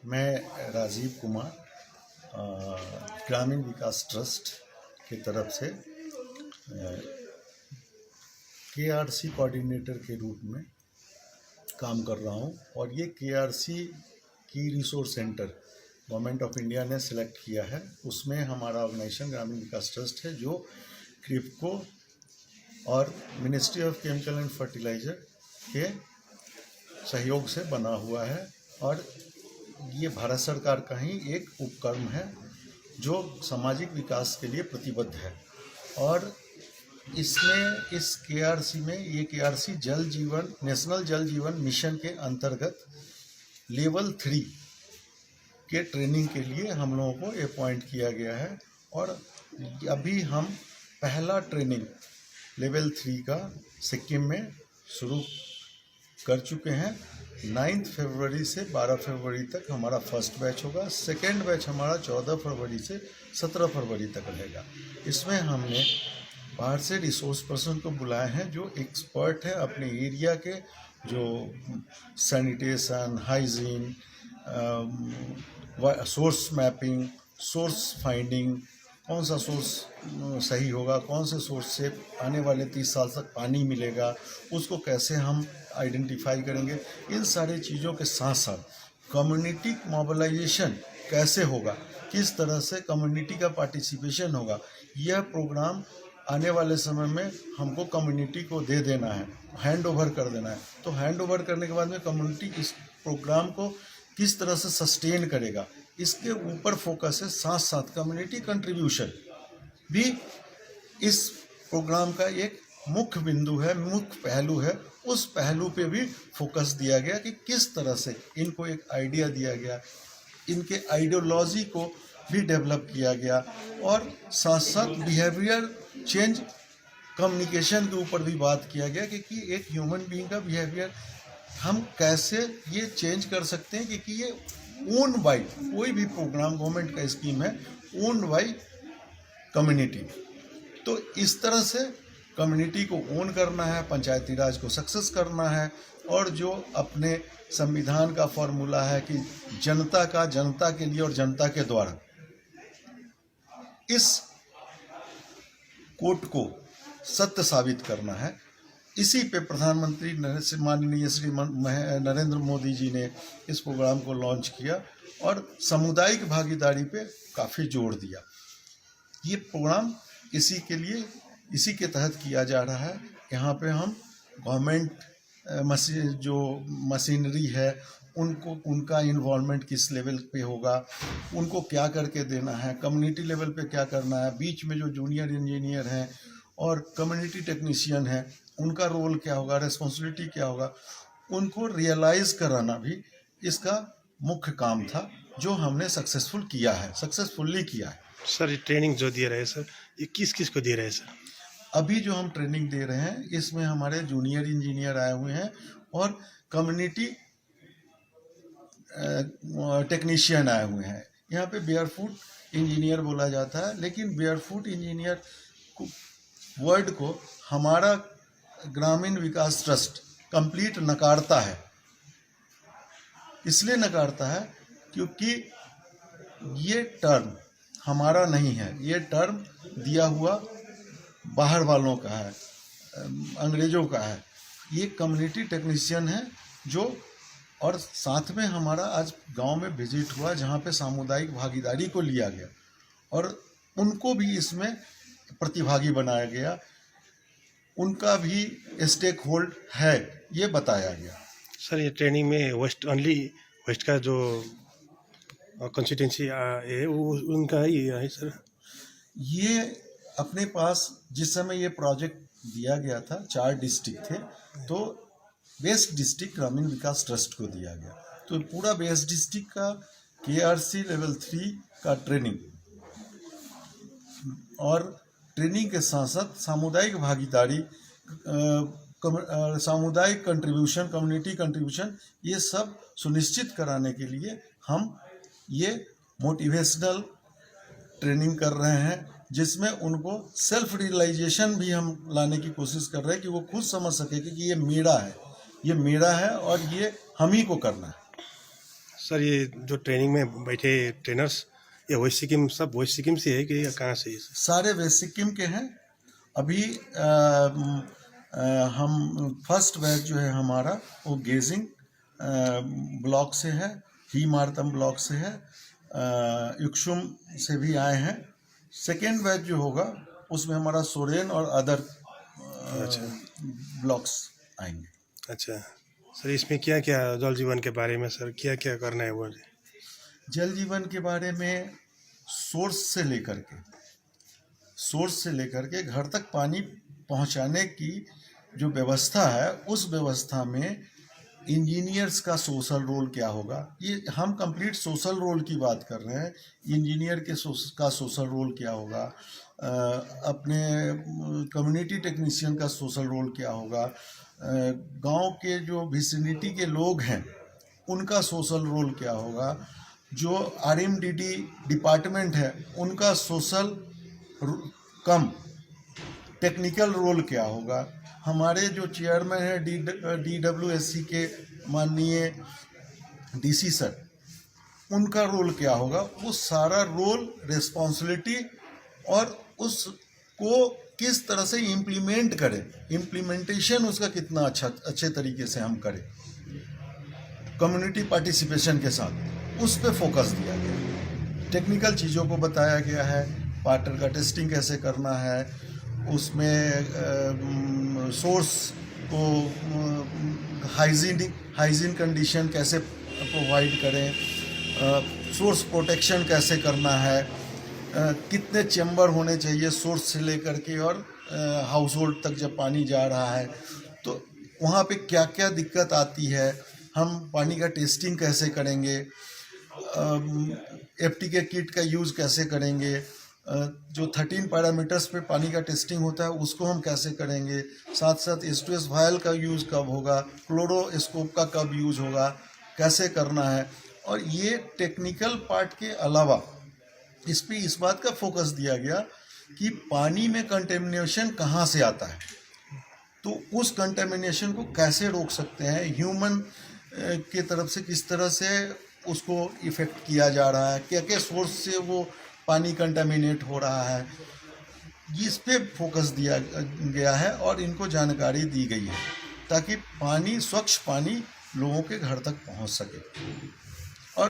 मैं राजीव कुमार ग्रामीण विकास ट्रस्ट की तरफ से केआरसी कोऑर्डिनेटर के रूप में काम कर रहा हूं और ये केआरसी की resource centre government of India ने सेलेक्ट किया है। उसमें हमारा ऑर्गेनाइजेशन ग्रामीण विकास ट्रस्ट है जो क्रिप्को और ministry of chemical and fertiliser के सहयोग से बना हुआ है और ये भारत सरकार का ही एक उपक्रम है जो सामाजिक विकास के लिए प्रतिबद्ध है। और इसमें इस केआरसी में ये केआरसी जल जीवन नेशनल जल जीवन मिशन के अंतर्गत लेवल 3 के ट्रेनिंग के लिए हम लोगों को अपॉइंट किया गया है और अभी हम पहला ट्रेनिंग लेवल 3 का सिक्किम में शुरू कर चुके हैं। 9 फरवरी से 12 फरवरी तक हमारा फर्स्ट बैच होगा। सेकेंड बैच हमारा 14 फरवरी से 17 फरवरी तक रहेगा। इसमें हमने बाहर से रिसोर्स पर्सन को बुलाए हैं जो एक्सपर्ट है अपने एरिया के, जो sanitation, hygiene, source mapping, source finding, कौन सा सोर्स सही होगा, कौन से सोर्स से आने वाले 30 साल तक पानी मिलेगा, उसको कैसे हम आइडेंटिफाई करेंगे। इन सारी चीज़ों के साथ साथ कम्युनिटी मोबिलाइजेशन कैसे होगा, किस तरह से कम्युनिटी का पार्टिसिपेशन होगा, यह प्रोग्राम आने वाले समय में हमको कम्युनिटी को दे देना है, हैंड ओवर कर देना है। तो हैंड ओवर करने के बाद में कम्युनिटी इस प्रोग्राम को किस तरह से सस्टेन करेगा, इसके ऊपर फोकस है। साथ साथ कम्युनिटी कंट्रीब्यूशन भी इस प्रोग्राम का एक मुख्य बिंदु है, मुख्य पहलू है। उस पहलू पे भी फोकस दिया गया कि किस तरह से इनको एक आइडिया दिया गया, इनके आइडियोलॉजी को भी डेवलप किया गया और साथ साथ बिहेवियर चेंज कम्युनिकेशन के ऊपर भी बात किया गया कि एक ह्यूमन बीइंग का बिहेवियर हम कैसे ये चेंज कर सकते हैं। क्योंकि ये ओन बाई कोई भी प्रोग्राम गवर्नमेंट का स्कीम है ओन बाई कम्युनिटी, तो इस तरह से कम्युनिटी को ओन करना है, पंचायती राज को सक्सेस करना है और जो अपने संविधान का फॉर्मूला है कि जनता का जनता के लिए और जनता के द्वारा, इस कोट को सत्य साबित करना है। इसी पे प्रधानमंत्री माननीय श्री नरेंद्र मोदी जी ने इस प्रोग्राम को लॉन्च किया और सामुदायिक भागीदारी पे काफ़ी जोर दिया। ये प्रोग्राम इसी के लिए इसी के तहत किया जा रहा है। यहाँ पे हम गवर्नमेंट जो मशीनरी है उनको उनका इन्वॉल्वमेंट किस लेवल पे होगा, उनको क्या करके देना है, कम्युनिटी लेवल पे क्या करना है, बीच में जो जूनियर इंजीनियर हैं और कम्युनिटी टेक्नीशियन हैं उनका रोल क्या होगा, रिस्पॉन्सिबिलिटी क्या होगा, उनको रियलाइज़ कराना भी इसका मुख्य काम था जो हमने सक्सेसफुली किया है। सर ये ट्रेनिंग जो दे रहे हैं सर, ये किस किस को दे रहे हैं सर? अभी जो हम ट्रेनिंग दे रहे हैं इसमें हमारे जूनियर इंजीनियर आए हुए हैं और कम्युनिटी टेक्नीशियन आए हुए हैं। यहाँ पे बेयरफुट इंजीनियर बोला जाता है, लेकिन बेयरफुट इंजीनियर वर्ड को हमारा ग्रामीण विकास ट्रस्ट कंप्लीट नकारता है। इसलिए नकारता है क्योंकि ये टर्म हमारा नहीं है, ये टर्म दिया हुआ बाहर वालों का है, अंग्रेज़ों का है। ये कम्युनिटी टेक्नीशियन है जो, और साथ में हमारा आज गांव में विजिट हुआ जहां पे सामुदायिक भागीदारी को लिया गया और उनको भी इसमें प्रतिभागी बनाया गया, उनका भी स्टेक होल्ड है ये बताया गया। सर ये ट्रेनिंग में वेस्ट का जो कॉन्स्टिट्यूंसी है वो उनका ही है सर? ये अपने पास जिस समय ये प्रोजेक्ट दिया गया था 4 डिस्ट्रिक्ट थे, तो वेस्ट डिस्ट्रिक्ट ग्रामीण विकास ट्रस्ट को दिया गया। तो पूरा वेस्ट डिस्ट्रिक्ट का केआरसी लेवल 3 का ट्रेनिंग और ट्रेनिंग के साथ साथ सामुदायिक भागीदारी, सामुदायिक कंट्रीब्यूशन, कम्युनिटी कंट्रीब्यूशन, ये सब सुनिश्चित कराने के लिए हम ये मोटिवेशनल ट्रेनिंग कर रहे हैं, जिसमें उनको सेल्फ रियलाइजेशन भी हम लाने की कोशिश कर रहे हैं कि वो खुद समझ सके कि ये मेरा है और ये हम ही को करना है। सर ये जो ट्रेनिंग में बैठे ट्रेनर्स ये वेस्ट सिक्किम सब वेस्ट सिक्किम से है कि या कहाँ से है? सारे वेस्ट सिक्किम के हैं। अभी हम फर्स्ट बैच जो है हमारा वो गेजिंग ब्लॉक से है, ही मारतम ब्लॉक से है, युक्षुम से भी आए हैं। सेकेंड बैच जो होगा उसमें हमारा सोरेन और अदर ब्लॉक्स आएंगे। अच्छा सर, इसमें क्या क्या जल जीवन के बारे में सर क्या क्या करना है वो? जल जीवन के बारे में सोर्स से लेकर के घर तक पानी पहुंचाने की जो व्यवस्था है, उस व्यवस्था में इंजीनियर्स का सोशल रोल क्या होगा, ये हम कंप्लीट सोशल रोल की बात कर रहे हैं। इंजीनियर के का सोशल रोल क्या होगा, अपने कम्युनिटी टेक्नीशियन का सोशल रोल क्या होगा, गांव के जो विसिनिटी के लोग हैं उनका सोशल रोल क्या होगा, जो आरएमडीडी डिपार्टमेंट है उनका सोशल कम टेक्निकल रोल क्या होगा, हमारे जो चेयरमैन है DWSC के माननीय DC सर, उनका रोल क्या होगा, वो सारा रोल रिस्पॉन्सिबिलिटी और उसको किस तरह से इम्प्लीमेंट करें, इम्प्लीमेंटेशन उसका कितना अच्छे तरीके से हम करें कम्युनिटी पार्टिसिपेशन के साथ, उस पर फोकस दिया गया। टेक्निकल चीज़ों को बताया गया है, वाटर का टेस्टिंग कैसे करना है, उसमें सोर्स को हाइजीन कंडीशन कैसे प्रोवाइड करें, सोर्स प्रोटेक्शन कैसे करना है, कितने चैम्बर होने चाहिए सोर्स से लेकर के और हाउस होल्ड तक जब पानी जा रहा है तो वहाँ पे क्या क्या दिक्कत आती है, हम पानी का टेस्टिंग कैसे करेंगे, FTK किट का यूज़ कैसे करेंगे, जो 13 पैरामीटर्स पे पानी का टेस्टिंग होता है उसको हम कैसे करेंगे, साथ साथ S2S वायल का यूज़ कब होगा, क्लोरोस्कोप का कब यूज़ होगा, कैसे करना है। और ये टेक्निकल पार्ट के अलावा इस पे इस बात का फोकस दिया गया कि पानी में कंटेमिनेशन कहाँ से आता है, तो उस कंटेमिनेशन को कैसे रोक सकते हैं, ह्यूमन के तरफ से किस तरह से उसको इफ़ेक्ट किया जा रहा है, क्या क्या सोर्स से वो पानी कंटेमिनेट हो रहा है, इस पे फोकस दिया गया है और इनको जानकारी दी गई है ताकि स्वच्छ पानी लोगों के घर तक पहुंच सके।